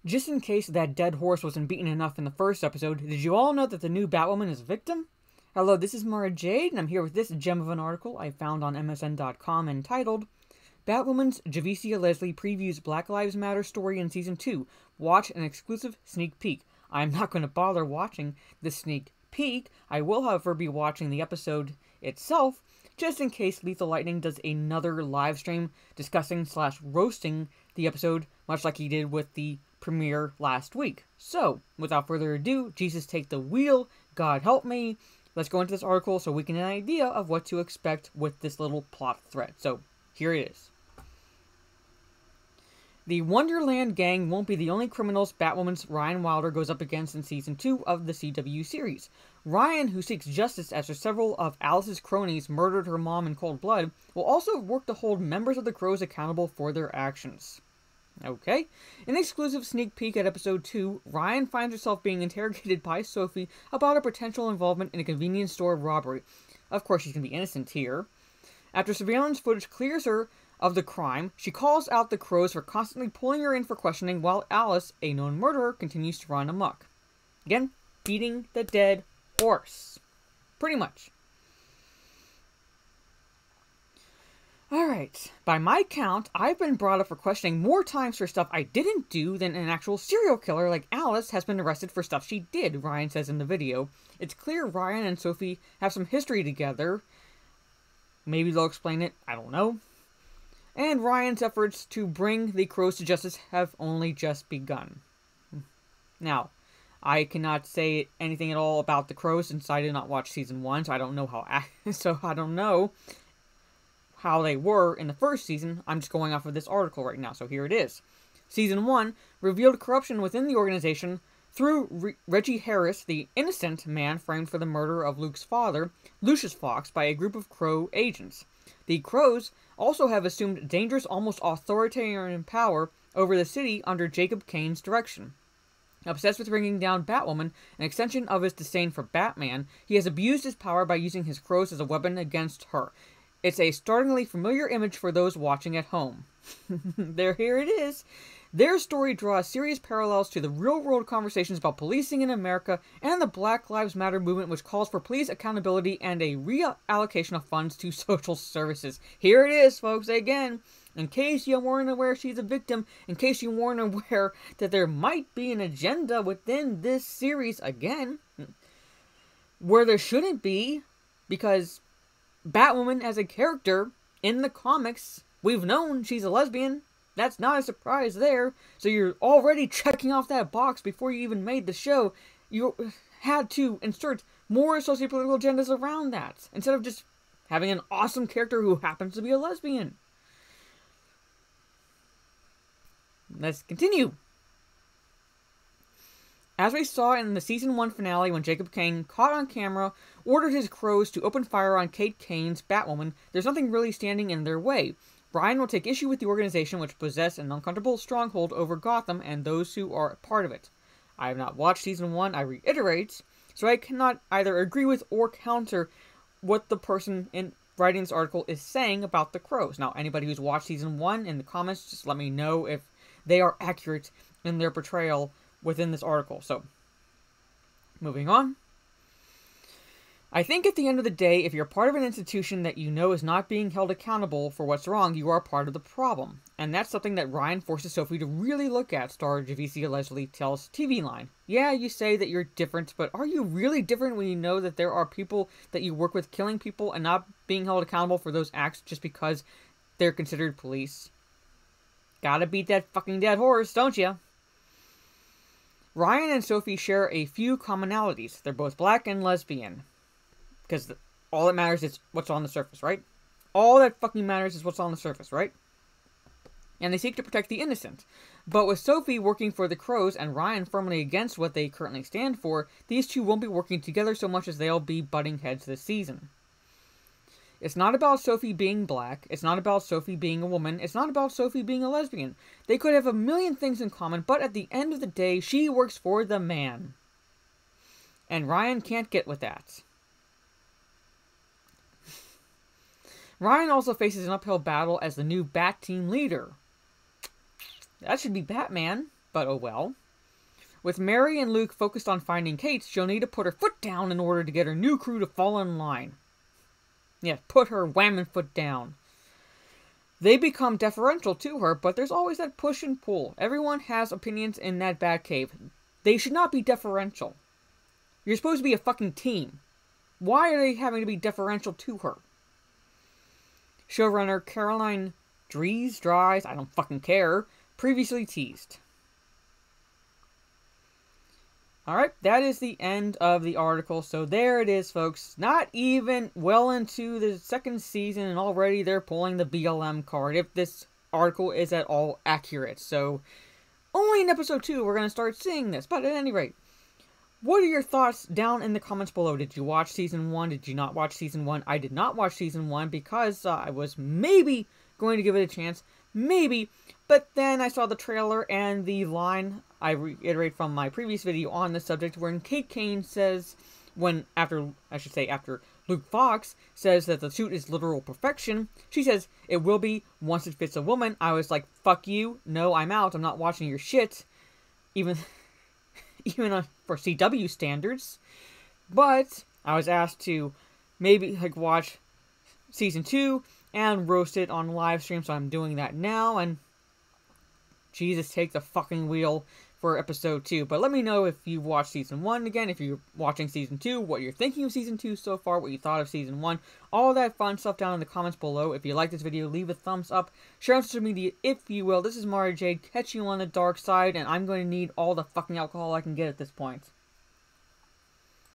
Just in case that dead horse wasn't beaten enough in the first episode, did you all know that the new Batwoman is a victim? Hello, this is Mara Jade, and I'm here with this gem of an article I found on MSN.com entitled Batwoman's Javicia Leslie previews Black Lives Matter story in Season 2. Watch an exclusive sneak peek. I'm not going to bother watching the sneak peek. I will, however, be watching the episode itself, just in case Lethal Lightning does another live stream discussing / roasting the episode, much like he did with the premiere last week. So, without further ado, Jesus take the wheel, God help me. Let's go into this article so we can get an idea of what to expect with this little plot thread. So, here it is. The Wonderland Gang won't be the only criminals Batwoman's Ryan Wilder goes up against in Season 2 of the CW series. Ryan, who seeks justice after several of Alice's cronies murdered her mom in cold blood, will also work to hold members of the Crows accountable for their actions. Okay. In an exclusive sneak peek at Episode 2, Ryan finds herself being interrogated by Sophie about her potential involvement in a convenience store robbery. Of course, she's going to be innocent here. After surveillance footage clears her of the crime, she calls out the Crows for constantly pulling her in for questioning while Alice, a known murderer, continues to run amok. Again, beating the dead horse. Pretty much. Alright, by my count, I've been brought up for questioning more times for stuff I didn't do than an actual serial killer like Alice has been arrested for stuff she did, Ryan says in the video. It's clear Ryan and Sophie have some history together. Maybe they'll explain it, I don't know. And Ryan's efforts to bring the Crows to justice have only just begun. Now, I cannot say anything at all about the Crows since I did not watch Season 1, so I don't know how they were in the first season. I'm just going off of this article right now, so here it is. Season 1 revealed corruption within the organization through Reggie Harris, the innocent man framed for the murder of Luke's father, Lucius Fox, by a group of Crow agents. The Crows also have assumed dangerous, almost authoritarian power over the city under Jacob Kane's direction. Obsessed with bringing down Batwoman, an extension of his disdain for Batman, he has abused his power by using his Crows as a weapon against her. It's a startlingly familiar image for those watching at home. Here it is. Their story draws serious parallels to the real-world conversations about policing in America and the Black Lives Matter movement, which calls for police accountability and a reallocation of funds to social services. Here it is, folks, again. In case you weren't aware she's a victim, in case you weren't aware that there might be an agenda within this series, again, where there shouldn't be, because Batwoman as a character in the comics, we've known she's a lesbian. That's not a surprise there. So you're already checking off that box before you even made the show. You had to insert more sociopolitical agendas around that, instead of just having an awesome character who happens to be a lesbian. Let's continue. As we saw in the Season 1 finale when Jacob Kane, caught on camera, ordered his Crows to open fire on Kate Kane's Batwoman, there's nothing really standing in their way. Ryan will take issue with the organization which possess an uncomfortable stronghold over Gotham and those who are a part of it. I have not watched Season 1, I reiterate, so I cannot either agree with or counter what the person in writing this article is saying about the Crows. Now, anybody who's watched Season 1 in the comments, just let me know if they are accurate in their portrayal within this article. So, moving on. I think at the end of the day, if you're part of an institution that you know is not being held accountable for what's wrong, you are part of the problem. And that's something that Ryan forces Sophie to really look at, star Javicia Leslie tells TV Line. Yeah, you say that you're different, but are you really different when you know that there are people that you work with killing people and not being held accountable for those acts just because they're considered police? Gotta beat that fucking dead horse, don't you? Ryan and Sophie share a few commonalities. They're both black and lesbian. Because all that matters is what's on the surface, right? All that fucking matters is what's on the surface, right? And they seek to protect the innocent. But with Sophie working for the Crows and Ryan firmly against what they currently stand for, these two won't be working together so much as they'll be butting heads this season. It's not about Sophie being black. It's not about Sophie being a woman. It's not about Sophie being a lesbian. They could have a million things in common, but at the end of the day, she works for the man. And Ryan can't get with that. Ryan also faces an uphill battle as the new Bat Team leader. That should be Batman. but oh well. With Mary and Luke focused on finding Kate, she'll need to put her foot down in order to get her new crew to fall in line. Yeah, put her whamming foot down. They become deferential to her, but there's always that push and pull. Everyone has opinions in that Batcave. They should not be deferential. You're supposed to be a fucking team. Why are they having to be deferential to her? Showrunner Caroline Dries, I don't fucking care, previously teased. Alright, that is the end of the article. So there it is, folks. Not even well into the second season, and already they're pulling the BLM card, if this article is at all accurate. So, only in episode 2 we're going to start seeing this. But at any rate, what are your thoughts down in the comments below? Did you watch Season 1? Did you not watch Season 1? I did not watch Season 1 because I was maybe going to give it a chance. Maybe. But then I saw the trailer and the line I reiterate from my previous video on this subject, wherein Kate Kane says, after Luke Fox says that the suit is literal perfection, she says, it will be once it fits a woman. I was like, fuck you, no, I'm out, I'm not watching your shit, even for CW standards. But I was asked to maybe watch Season 2 and roast it on live stream, so I'm doing that now, and Jesus, take the fucking wheel for episode 2. But let me know if you've watched Season 1 again, if you're watching Season 2, what you're thinking of Season 2 so far, what you thought of Season 1, all that fun stuff down in the comments below. If you like this video, leave a thumbs up, share on social media if you will. This is Mario Jade, catch you on the dark side, and I'm going to need all the fucking alcohol I can get at this point.